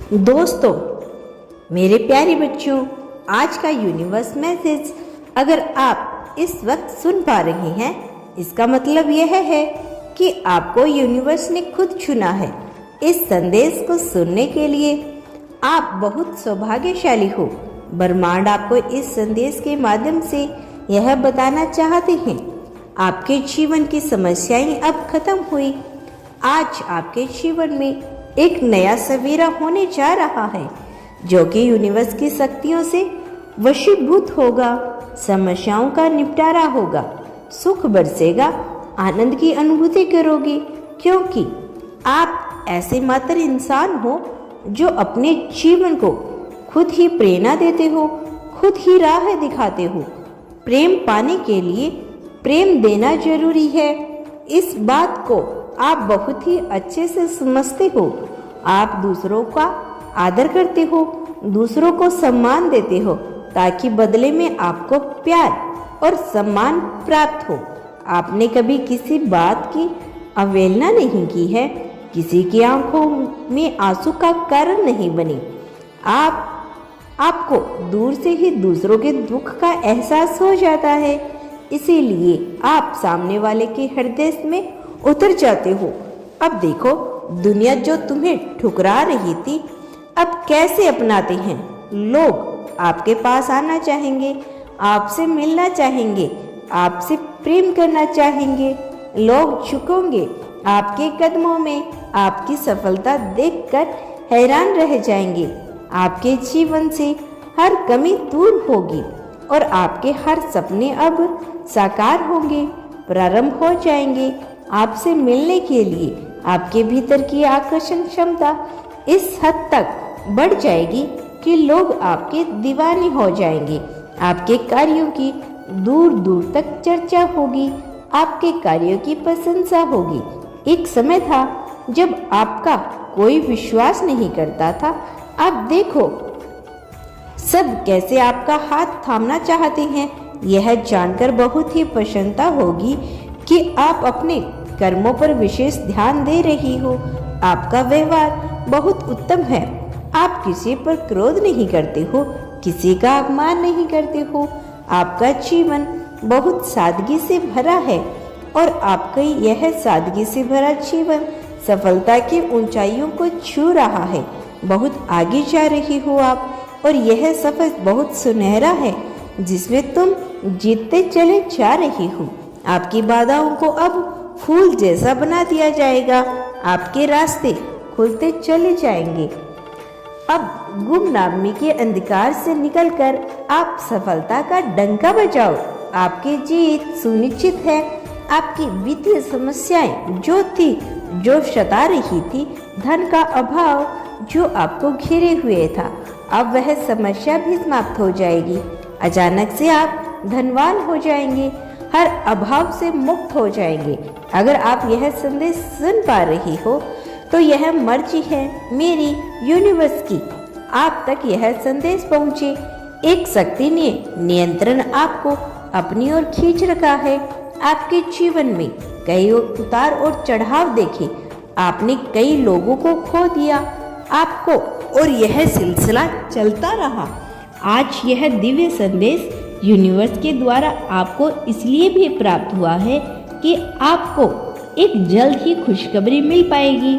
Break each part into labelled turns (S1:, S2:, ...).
S1: दोस्तों, मेरे प्यारे बच्चों, आज का यूनिवर्स मैसेज अगर आप इस वक्त सुन पा रहे हैं, इसका मतलब यह है कि आपको यूनिवर्स ने खुद चुना है। इस संदेश को सुनने के लिए आप बहुत सौभाग्यशाली हो। ब्रह्मांड आपको इस संदेश के माध्यम से यह बताना चाहते हैं, आपके जीवन की समस्याएं अब खत्म हुई। आज आपके जीवन में एक नया सवेरा होने जा रहा है, जो कि यूनिवर्स की शक्तियों से वशीभूत होगा। समस्याओं का निपटारा होगा, सुख बरसेगा, आनंद की अनुभूति करोगे, क्योंकि आप ऐसे मात्र इंसान हो जो अपने जीवन को खुद ही प्रेरणा देते हो, खुद ही राह दिखाते हो। प्रेम पाने के लिए प्रेम देना जरूरी है। इस बात को आप बहुत ही अच्छे से समझते हो। आप दूसरों का आदर करते हो, दूसरों को सम्मान देते हो, ताकि बदले में आपको प्यार और सम्मान प्राप्त हो। आपने कभी किसी बात की अवहेलना नहीं की है, किसी की आंखों में आंसू का कारण नहीं बनी। आपको दूर से ही दूसरों के दुख का एहसास हो जाता है, इसीलिए आप सामने वाले के हृदय में उतर जाते हो। अब देखो, दुनिया जो तुम्हें ठुकरा रही थी, अब कैसे अपनाते हैं। लोग आपके पास आना चाहेंगे, आपसे मिलना चाहेंगे, आपसे प्रेम करना चाहेंगे। लोग झुकेंगे आपके कदमों में, आपकी सफलता देखकर हैरान रह जाएंगे। आपके जीवन से हर कमी दूर होगी और आपके हर सपने अब साकार होंगे, प्रारंभ हो जाएंगे। आपसे मिलने के लिए आपके भीतर की आकर्षण क्षमता इस हद तक बढ़ जाएगी कि लोग आपके दीवाने हो जाएंगे। आपके कार्यों की दूर दूर तक चर्चा होगी, आपके कार्यों की प्रशंसा होगी। एक समय था जब आपका कोई विश्वास नहीं करता था, अब देखो सब कैसे आपका हाथ थामना चाहते हैं। यह जानकर बहुत ही प्रसन्नता होगी कि आप अपने कर्मों पर विशेष ध्यान दे रही हो। आपका व्यवहार बहुत उत्तम है। आप किसी पर क्रोध नहीं करते हो, किसी का अपमान नहीं करते हो। आपका जीवन बहुत सादगी से भरा है और आपका यह सादगी से भरा जीवन सफलता की ऊंचाइयों को छू रहा है। बहुत आगे जा रही हो आप, और यह सफर बहुत सुनहरा है जिसमें तुम जीतते चले जा रही हो। आपकी बाधाओं को अब फूल जैसा बना दिया जाएगा, आपके रास्ते खुलते चले जाएंगे। अब गुमनामी के अंधकार से निकलकर आप सफलता का डंका बजाओ। आपकी जीत सुनिश्चित है। आपकी वित्तीय समस्याएं जो थी, जो सता रही थी, धन का अभाव जो आपको घेरे हुए था, अब वह समस्या भी समाप्त हो जाएगी। अचानक से आप धनवान हो जाएंगे, हर अभाव से मुक्त हो जाएंगे। अगर आप यह संदेश सुन पा रही हो तो यह मर्जी है मेरी यूनिवर्स की, आप तक यह संदेश पहुंचे। एक शक्ति ने नियंत्रण आपको अपनी ओर खींच रखा है। आपके जीवन में कई उतार और चढ़ाव देखे, आपने कई लोगों को खो दिया आपको, और यह सिलसिला चलता रहा। आज यह दिव्य संदेश यूनिवर्स के द्वारा आपको इसलिए भी प्राप्त हुआ है कि आपको एक जल्द ही खुशखबरी मिल पाएगी।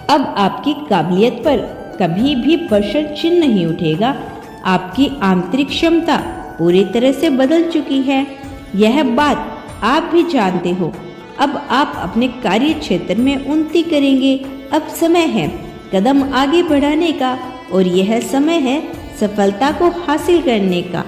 S1: अब आपकी काबिलियत पर कभी भी प्रश्न चिन्ह नहीं उठेगा। आपकी आंतरिक क्षमता पूरी तरह से बदल चुकी है, यह बात आप भी जानते हो। अब आप अपने कार्य क्षेत्र में उन्नति करेंगे। अब समय है कदम आगे बढ़ाने का, और यह समय है सफलता को हासिल करने का।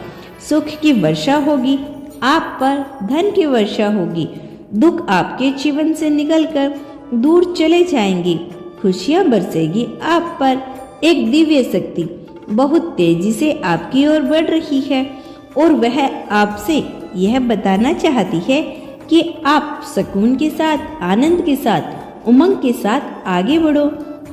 S1: सुख की वर्षा होगी आप पर, धन की वर्षा होगी। दुख आपके जीवन से निकलकर दूर चले जाएंगे, खुशियां बरसेगी आप पर। एक दिव्य शक्ति बहुत तेजी से आपकी ओर बढ़ रही है, और वह आपसे यह बताना चाहती है कि आप सुकून के साथ, आनंद के साथ, उमंग के साथ आगे बढ़ो।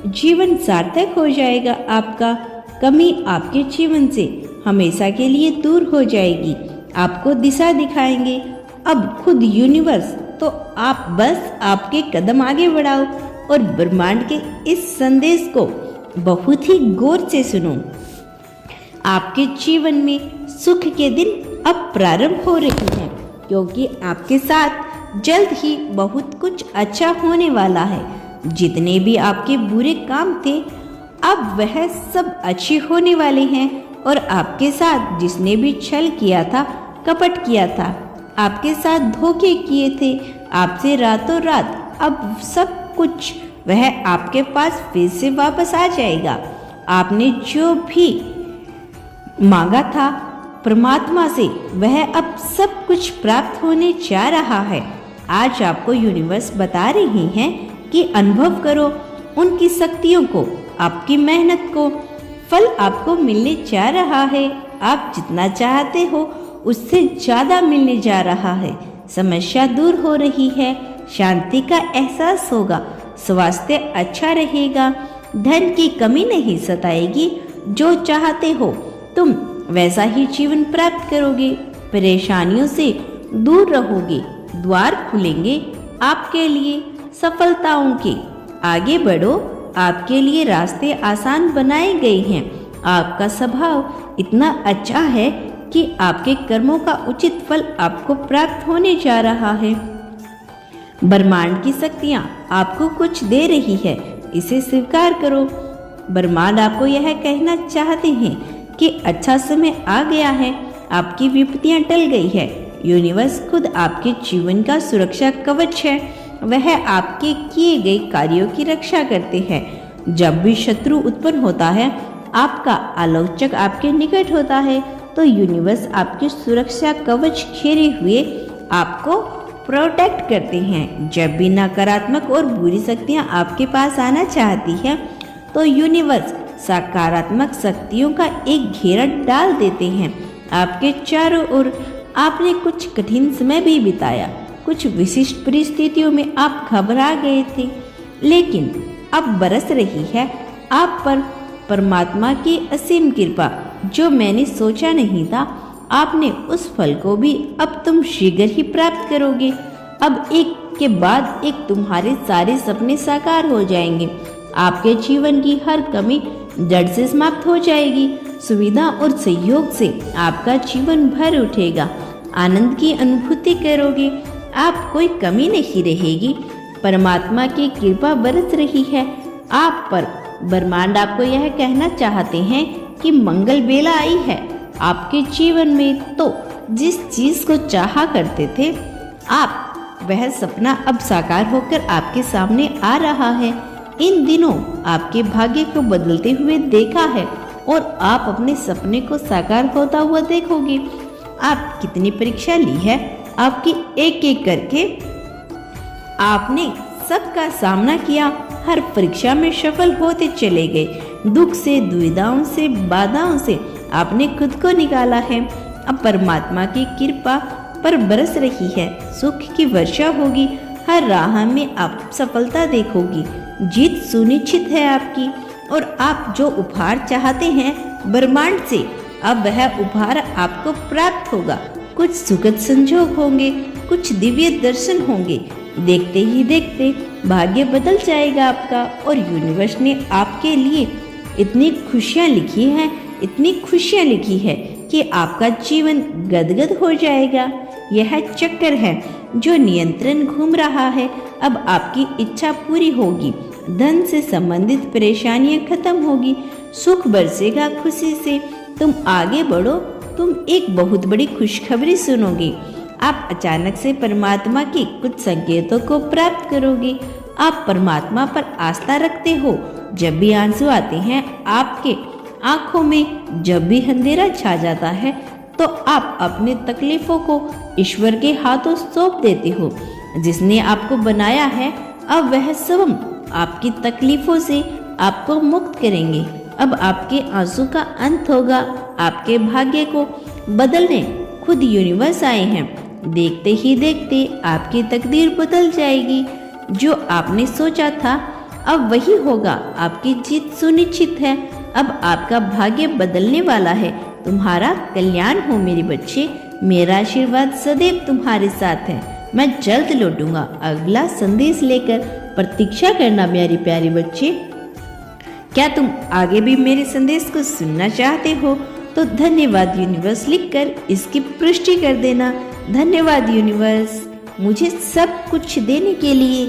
S1: जीवन सार्थक हो जाएगा आपका। कमी आपके जीवन से हमेशा के लिए दूर हो जाएगी। आपको दिशा दिखाएंगे अब खुद यूनिवर्स, तो आप बस आपके कदम आगे बढ़ाओ और ब्रह्मांड के इस संदेश को बहुत ही गौर से सुनो। आपके जीवन में सुख के दिन अब प्रारंभ हो रहे हैं, क्योंकि आपके साथ जल्द ही बहुत कुछ अच्छा होने वाला है। जितने भी आपके बुरे काम थे अब वह सब अच्छे होने वाले हैं, और आपके साथ जिसने भी छल किया था, कपट किया था, आपके साथ धोखे किए थे, आपसे रातों रात अब सब कुछ वह आपके पास फिर से वापस आ जाएगा। आपने जो भी मांगा था परमात्मा से, वह अब सब कुछ प्राप्त होने जा रहा है। आज आपको यूनिवर्स बता रही हैं कि अनुभव करो उनकी शक्तियों को, आपकी मेहनत को। फल आपको मिलने जा रहा है। आप जितना चाहते हो उससे ज़्यादा मिलने जा रहा है। समस्या दूर हो रही है, शांति का एहसास होगा, स्वास्थ्य अच्छा रहेगा, धन की कमी नहीं सताएगी। जो चाहते हो तुम वैसा ही जीवन प्राप्त करोगे। परेशानियों से दूर रहोगे, द्वार खुलेंगे आपके लिए सफलताओं के। आगे बढ़ो, आपके लिए रास्ते आसान बनाए गए हैं। आपका स्वभाव इतना अच्छा है कि आपके कर्मों का उचित फल आपको प्राप्त होने जा रहा है। ब्रह्मांड की शक्तियाँ आपको कुछ दे रही है, इसे स्वीकार करो। ब्रह्मांड आपको यह कहना चाहते हैं कि अच्छा समय आ गया है, आपकी विपत्तियां टल गई है। यूनिवर्स खुद आपके जीवन का सुरक्षा कवच है। वह आपके किए गए कार्यों की रक्षा करते हैं। जब भी शत्रु उत्पन्न होता है, आपका आलोचक आपके निकट होता है, तो यूनिवर्स आपके सुरक्षा कवच घेरे हुए आपको प्रोटेक्ट करते हैं। जब भी नकारात्मक और बुरी शक्तियां आपके पास आना चाहती है, तो यूनिवर्स सकारात्मक शक्तियों का एक घेरा डाल देते हैं आपके चारों ओर। आपने कुछ कठिन समय भी बिताया, कुछ विशिष्ट परिस्थितियों में आप घबरा गए थे, लेकिन अब बरस रही है आप पर परमात्मा की असीम कृपा। जो मैंने सोचा नहीं था, आपने उस फल को भी अब तुम शीघ्र ही प्राप्त करोगे। अब एक के बाद एक तुम्हारे सारे सपने साकार हो जाएंगे। आपके जीवन की हर कमी जड़ से समाप्त हो जाएगी। सुविधा और सहयोग से आपका जीवन भर उठेगा। आनंद की अनुभूति करोगे, आप कोई कमी नहीं रहेगी। परमात्मा की कृपा बरस रही है आप पर। ब्रह्मांड आपको यह कहना चाहते हैं कि मंगल बेला आई है आपके जीवन में। तो जिस चीज को चाहा करते थे आप, वह सपना अब साकार होकर आपके सामने आ रहा है। इन दिनों आपके भाग्य को बदलते हुए देखा है, और आप अपने सपने को साकार होता हुआ देखोगे। आप कितनी परीक्षा ली है, आपकी एक एक करके आपने सबका सामना किया। हर परीक्षा में सफल होते चले गए। दुख से, दुविधाओं से, बाधाओं से आपने खुद को निकाला है। अब परमात्मा की कृपा पर बरस रही है, सुख की वर्षा होगी। हर राह में आप सफलता देखोगी। जीत सुनिश्चित है आपकी, और आप जो उपहार चाहते हैं ब्रह्मांड से, अब वह उपहार आपको प्राप्त होगा। कुछ सुखद संजोग होंगे, कुछ दिव्य दर्शन होंगे। देखते ही देखते भाग्य बदल जाएगा आपका, और यूनिवर्स ने आपके लिए इतनी खुशियाँ लिखी हैं, इतनी खुशियाँ लिखी है कि आपका जीवन गदगद हो जाएगा। यह चक्कर है जो नियंत्रण घूम रहा है, अब आपकी इच्छा पूरी होगी। धन से संबंधित परेशानियां खत्म होगी, सुख बरसेगा खुशी से। तुम आगे बढ़ो, तुम एक बहुत बड़ी खुशखबरी सुनोगे। आप अचानक से परमात्मा के कुछ संकेतों को प्राप्त करोगे। आप परमात्मा पर आस्था रखते हो। जब भी आंसू आते हैं आपके आंखों में, जब भी अंधेरा छा जाता है, तो आप अपने तकलीफों को ईश्वर के हाथों सौंप देते हो। जिसने आपको बनाया है, अब वह स्वयं आपकी तकलीफों से आपको मुक्त करेंगे। अब आपके आंसू का अंत होगा। आपके भाग्य को बदलने खुद यूनिवर्स आए हैं। देखते ही देखते आपकी तकदीर बदल जाएगी। जो आपने सोचा था अब वही होगा। आपकी जीत सुनिश्चित है। अब आपका भाग्य बदलने वाला है। तुम्हारा कल्याण हो मेरे बच्चे। मेरा आशीर्वाद सदैव तुम्हारे साथ है। मैं जल्द लौटूंगा अगला संदेश लेकर। प्रतीक्षा करना मेरे प्यारे बच्चे। क्या तुम आगे भी मेरे संदेश को सुनना चाहते हो तो धन्यवाद यूनिवर्स लिखकर इसकी पुष्टि कर देना। धन्यवाद यूनिवर्स मुझे सब कुछ देने के लिए।